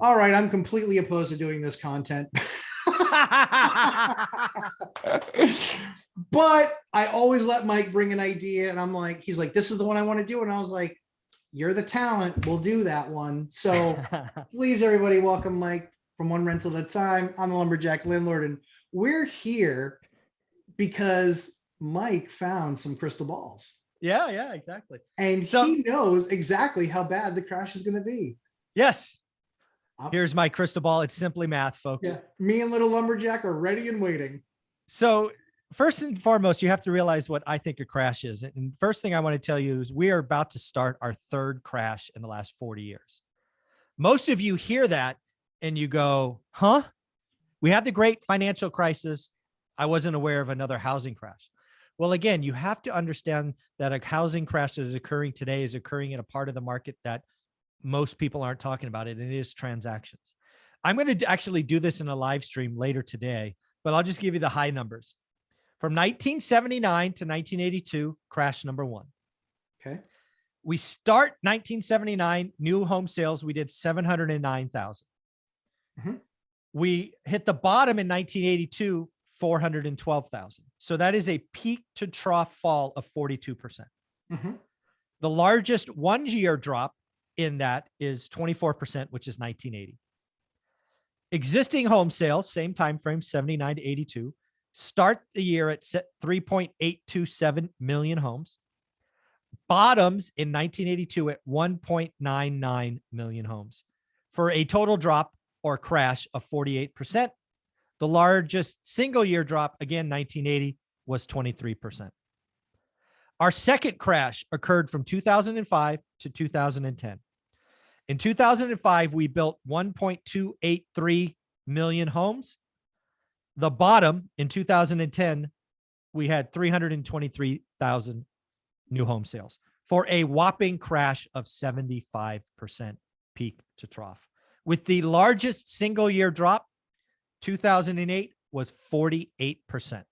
all right, I'm completely opposed to doing this content. But I always let Mike bring an idea, and I'm like, he's like, this is the one I want to do. And I was like, you're the talent. We'll do that one. So please, everybody, welcome Mike from One Rental at a Time. I'm a lumberjack landlord, and we're here because Mike found some crystal balls. Yeah, exactly. And he knows exactly how bad the crash is going to be. Yes. Here's my crystal ball. It's simply math, folks. Yeah. Me and little lumberjack are ready and waiting. So first and foremost, you have to realize what I think a crash is. And first thing I want to tell you is we are about to start our third crash in the last 40 years. Most of you hear that and you go, huh? We had the great financial crisis. I wasn't aware of another housing crash. Well, again, you have to understand that a housing crash that is occurring today is occurring in a part of the market that most people aren't talking about it. And it is transactions. I'm going to actually do this in a live stream later today, but I'll just give you the high numbers. From 1979 to 1982, crash number one. Okay. We start 1979, new home sales. We did 709,000. Mm-hmm. We hit the bottom in 1982, 412,000. So that is a peak to trough fall of 42%. Mm-hmm. The largest 1 year drop in that is 24%, which is 1980. Existing home sales, same time frame, 79 to 82, start the year at 3.827 million homes. Bottoms in 1982 at 1.99 million homes for a total drop or crash of 48%. The largest single year drop, again, 1980, was 23%. Our second crash occurred from 2005 to 2010. In 2005, we built 1.283 million homes. The bottom in 2010, we had 323,000 new home sales for a whopping crash of 75% peak to trough. With the largest single year drop, 2008 was 48%.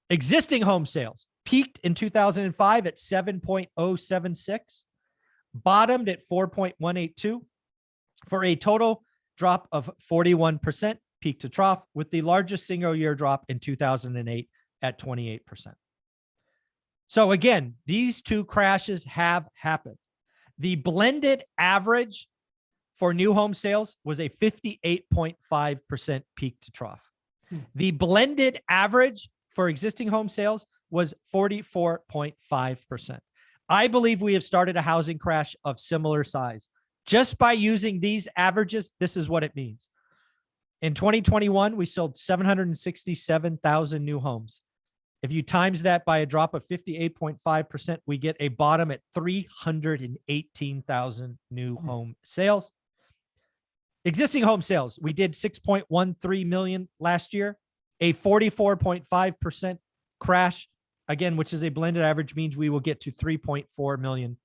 Existing home sales peaked in 2005 at 7.076, bottomed at 4.182 for a total drop of 41% peak to trough, with the largest single year drop in 2008 at 28%. So again, these two crashes have happened. The blended average for new home sales was a 58.5% peak to trough. The blended average for existing home sales was 44.5%. I believe we have started a housing crash of similar size. Just by using these averages, this is what it means. In 2021, we sold 767,000 new homes. If you times that by a drop of 58.5%, we get a bottom at 318,000 new home sales. Existing home sales, we did 6.13 million last year, a 44.5% crash, again, which is a blended average, means we will get to 3.4 million.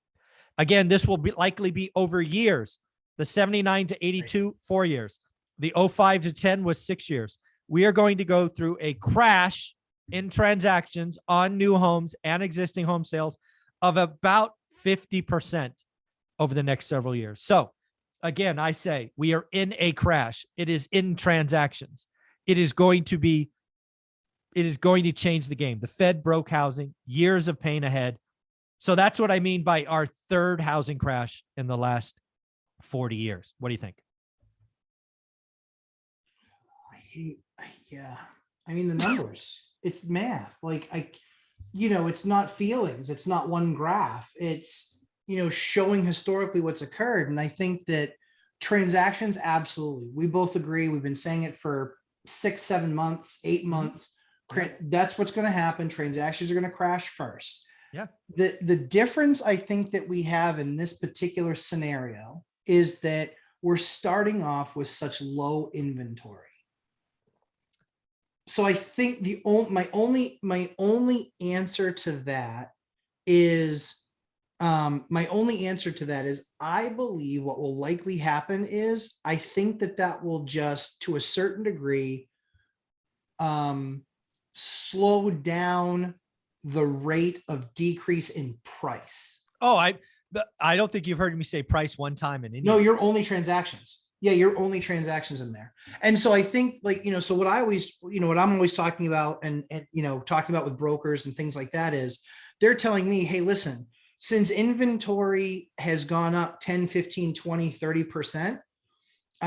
Again, this will likely be over years. The 79 to 82, 4 years. The 05 to 10 was 6 years. We are going to go through a crash in transactions on new homes and existing home sales of about 50% over the next several years. So again, I say we are in a crash. It is in transactions. It is going to change the game. The Fed broke housing, years of pain ahead. So that's what I mean by our third housing crash in the last 40 years. What do you think? Yeah. I mean, the numbers, it's math. Like it's not feelings. It's not one graph. It's, showing historically what's occurred. And I think that transactions, absolutely. We both agree. We've been saying it for 6, 7 months, 8 months. That's what's going to happen. Transactions are going to crash first. Yeah. The difference I think that we have in this particular scenario is that we're starting off with such low inventory. So I think my only answer to that is I believe what will likely happen is I think that will just, to a certain degree, slow down the rate of decrease in price. Oh, I don't think you've heard me say price one time in India. No, you're only transactions. Yeah, your only transactions in there. And so I think like, so what I always, what I'm always talking about and talking about with brokers and things like that is they're telling me, hey, listen, since inventory has gone up 10, 15, 20, 30%,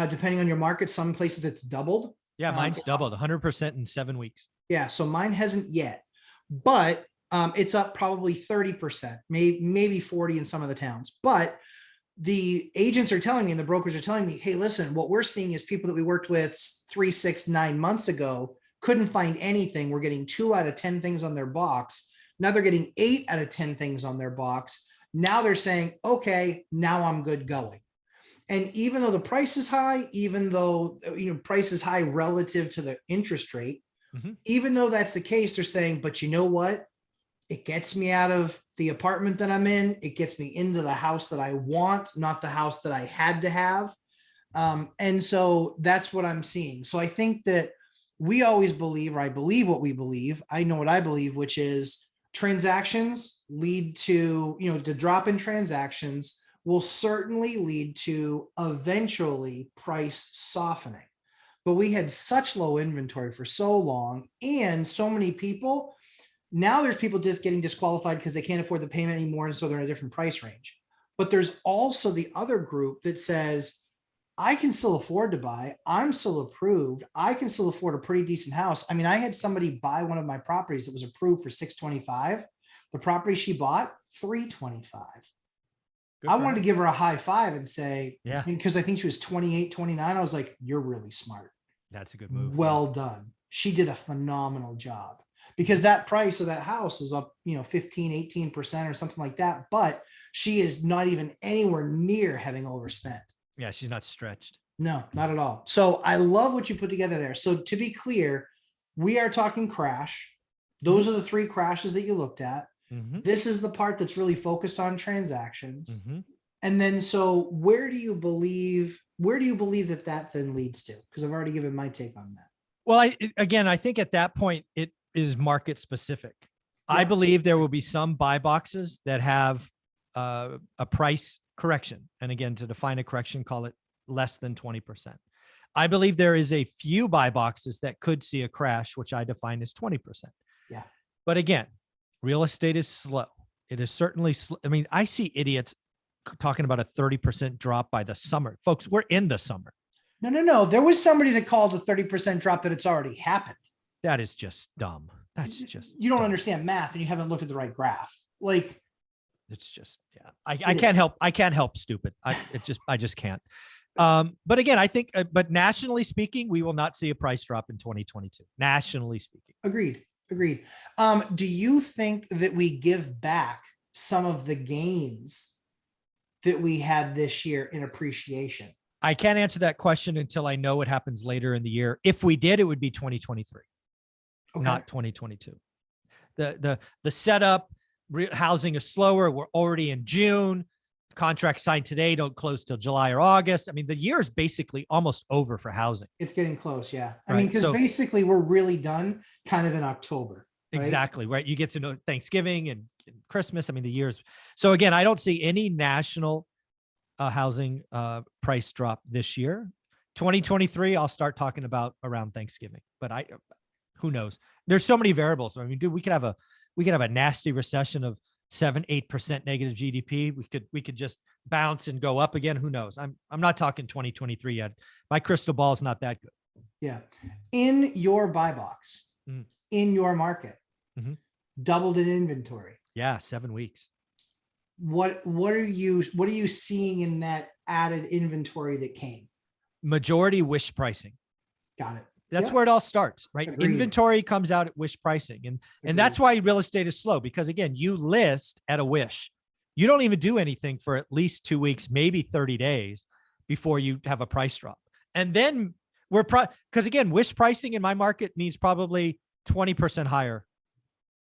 depending on your market, some places it's doubled. Yeah, mine's doubled 100% in 7 weeks. Yeah, so mine hasn't yet, but it's up probably 30%, maybe 40 in some of the towns. But the agents are telling me and the brokers are telling me, hey, listen, what we're seeing is people that we worked with 3, 6, 9 months ago couldn't find anything. We're getting 2 out of 10 things on their box. Now they're getting 8 out of 10 things on their box. Now they're saying, okay, now I'm good going. And even though the price is high, even though, price is high relative to the interest rate, even though that's the case, they're saying, but you know what? It gets me out of the apartment that I'm in. It gets me into the house that I want, not the house that I had to have. And so that's what I'm seeing. So I think that we always believe, or I believe what we believe. I know what I believe, which is transactions lead to, the drop in transactions will certainly lead to eventually price softening. But we had such low inventory for so long and so many people. Now there's people just getting disqualified because they can't afford the payment anymore. And so they're in a different price range. But there's also the other group that says, I can still afford to buy. I'm still approved. I can still afford a pretty decent house. I mean, I had somebody buy one of my properties that was approved for 625. The property she bought, 325. I wanted to give her a high five and say, yeah, because I think she was 28, 29. I was like, you're really smart. That's a good move. Well done. She did a phenomenal job. Because that price of that house is up, 15, 18% or something like that. But she is not even anywhere near having overspent. Yeah, she's not stretched. No, not at all. So I love what you put together there. So to be clear, we are talking crash. Those are the 3 crashes that you looked at. This is the part that's really focused on transactions. And then, so where do you believe that then leads to? Because I've already given my take on that. Well, I think at that point, it is market specific. Yeah. I believe there will be some buy boxes that have a price correction. And again, to define a correction, call it less than 20%. I believe there is a few buy boxes that could see a crash, which I define as 20%. Yeah. But again, real estate is slow. It is certainly slow. I mean, I see idiots talking about a 30% drop by the summer. Folks, we're in the summer. No. There was somebody that called a 30% drop that it's already happened. That is just dumb. That's just, you don't understand math and you haven't looked at the right graph. Like, it's just, yeah, I can't help. I can't help stupid. I just can't. But again, I think, but nationally speaking, we will not see a price drop in 2022, nationally speaking. Agreed. Do you think that we give back some of the gains that we had this year in appreciation? I can't answer that question until I know what happens later in the year. If we did, it would be 2023, not 2022. The setup, housing is slower. We're already in June. Contracts signed today don't close till July or August. I mean, the year is basically almost over for housing. It's getting close, yeah. I mean, because basically we're really done kind of in October. Right? Exactly, right? You get to know Thanksgiving and Christmas. I mean, the years. So again, I don't see any national housing price drop this year. 2023, I'll start talking about around Thanksgiving. But who knows? There's so many variables. I mean, dude, we could have a nasty recession of 7-8% negative GDP. We could just bounce and go up again. Who knows? I'm not talking 2023 yet. My crystal ball is not that good. Yeah. In your buy box, in your market, doubled in inventory. Yeah, 7 weeks. What are you seeing in that added inventory that came? Majority wish pricing. Got it. That's where it all starts, right? Agreed. Inventory comes out at wish pricing. And that's why real estate is slow, because again, you list at a wish. You don't even do anything for at least 2 weeks, maybe 30 days before you have a price drop. And then because again, wish pricing in my market means probably 20% higher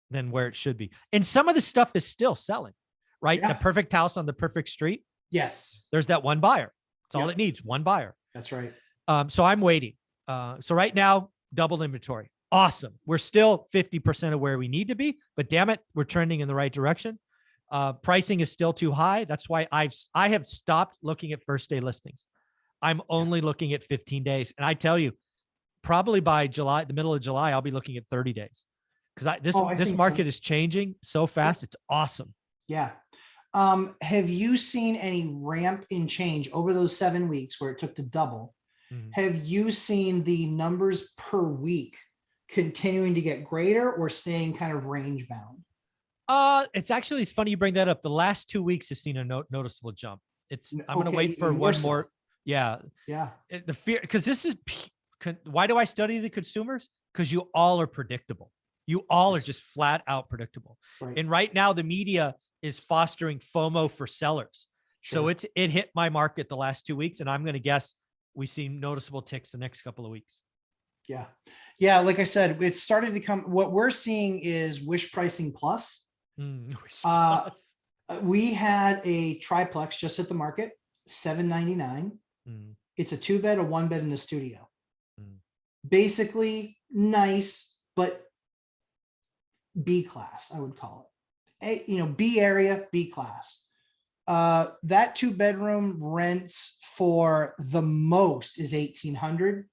than where it should be. And some of the stuff is still selling, right? Yeah. The perfect house on the perfect street. Yes. There's that one buyer. That's all it needs. One buyer. That's right. So I'm waiting. So right now, doubled inventory. Awesome. We're still 50% of where we need to be, but damn it, we're trending in the right direction. Pricing is still too high. That's why I have stopped looking at first day listings. I'm only looking at 15 days. And I tell you, probably by July, the middle of July, I'll be looking at 30 days. Because I this think so. market is changing so fast. It's awesome. Yeah. Have you seen any ramp in change over those 7 weeks where it took to double? Have you seen the numbers per week continuing to get greater or staying kind of range bound? It's funny you bring that up. The last 2 weeks have seen a noticeable jump. I'm going to wait for even one so. more. Yeah. Yeah. The fear, because why do I study the consumers? Because you all are predictable. You all are just flat out predictable. Right. And right now the media is fostering FOMO for sellers. Sure. So it hit my market the last 2 weeks. And I'm going to guess we see noticeable ticks the next couple of weeks. Yeah. Yeah. Like I said, it's started to come. What we're seeing is wish pricing plus. We had a triplex just hit the market, $799. It's a 2-bed, a 1-bed, and a studio. Basically nice, but B class, I would call it. B area, B class. That 2-bedroom rents for the most is $1,800.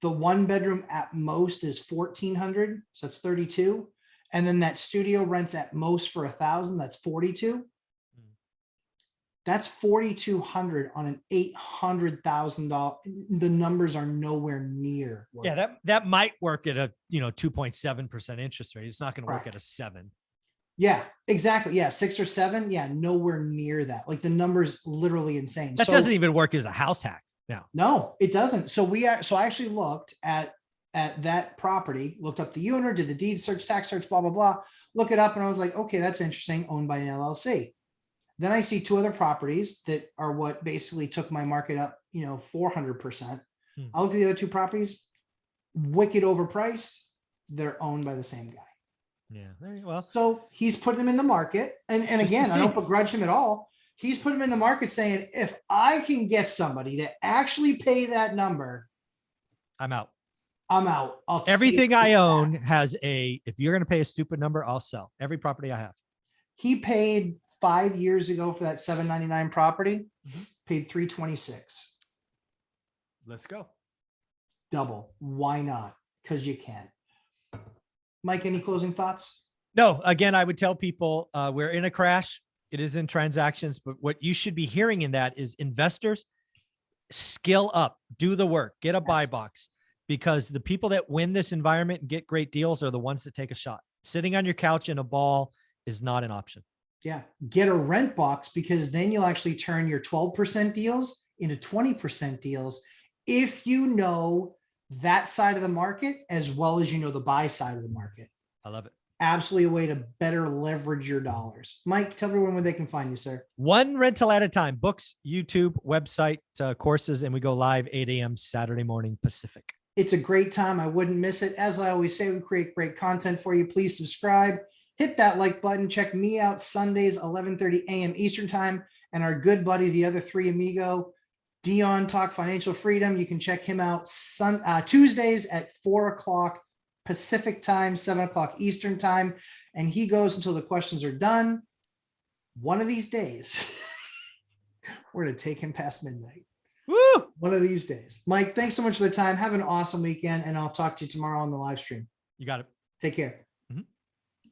The 1-bedroom at most is $1,400. So it's 32. And then that studio rents at most for $1,000. That's 42. That's 4,200 on an $800,000. The numbers are nowhere near. Yeah, that might work at a 2.7% interest rate. It's not going to work at a 7. Yeah, exactly. Yeah, 6 or 7. Yeah, nowhere near that. Like the number's literally insane. That doesn't even work as a house hack now. No, it doesn't. So I actually looked at that property, looked up the owner, did the deed search, tax search, blah, blah, blah, look it up. And I was like, okay, that's interesting. Owned by an LLC. Then I see 2 other properties that are what basically took my market up, 400%. I looked at the other 2 properties, wicked overpriced. They're owned by the same guy. Yeah, very well. So he's putting them in the market. And again, I don't begrudge him at all. He's put them in the market saying, if I can get somebody to actually pay that number, I'm out. I'm out. Everything I own has if you're going to pay a stupid number, I'll sell every property I have. He paid 5 years ago for that $799 property, paid $326. Let's go. Double. Why not? Because you can. Mike, any closing thoughts? No, again, I would tell people we're in a crash. It is in transactions, but what you should be hearing in that is investors skill up, do the work, get a buy box, because the people that win this environment and get great deals are the ones that take a shot. Sitting on your couch in a ball is not an option. Yeah. Get a rent box, because then you'll actually turn your 12% deals into 20% deals if you know that side of the market as well as the buy side of the market. I love it. Absolutely a way to better leverage your dollars. Mike, tell everyone where they can find you, sir. One rental at a time. Books, YouTube, website, courses, and we go live 8 a.m. Saturday morning Pacific. It's a great time. I wouldn't miss it. As I always say, we create great content for you. Please subscribe. Hit that like button. Check me out Sundays, 11:30 a.m. Eastern time. And our good buddy, the other 3 amigo, Dion Talk Financial Freedom. You can check him out Tuesdays at 4 o'clock Pacific time, 7 o'clock Eastern time. And he goes until the questions are done. One of these days, we're going to take him past midnight. Woo! One of these days. Mike, thanks so much for the time. Have an awesome weekend. And I'll talk to you tomorrow on the live stream. You got it. Take care.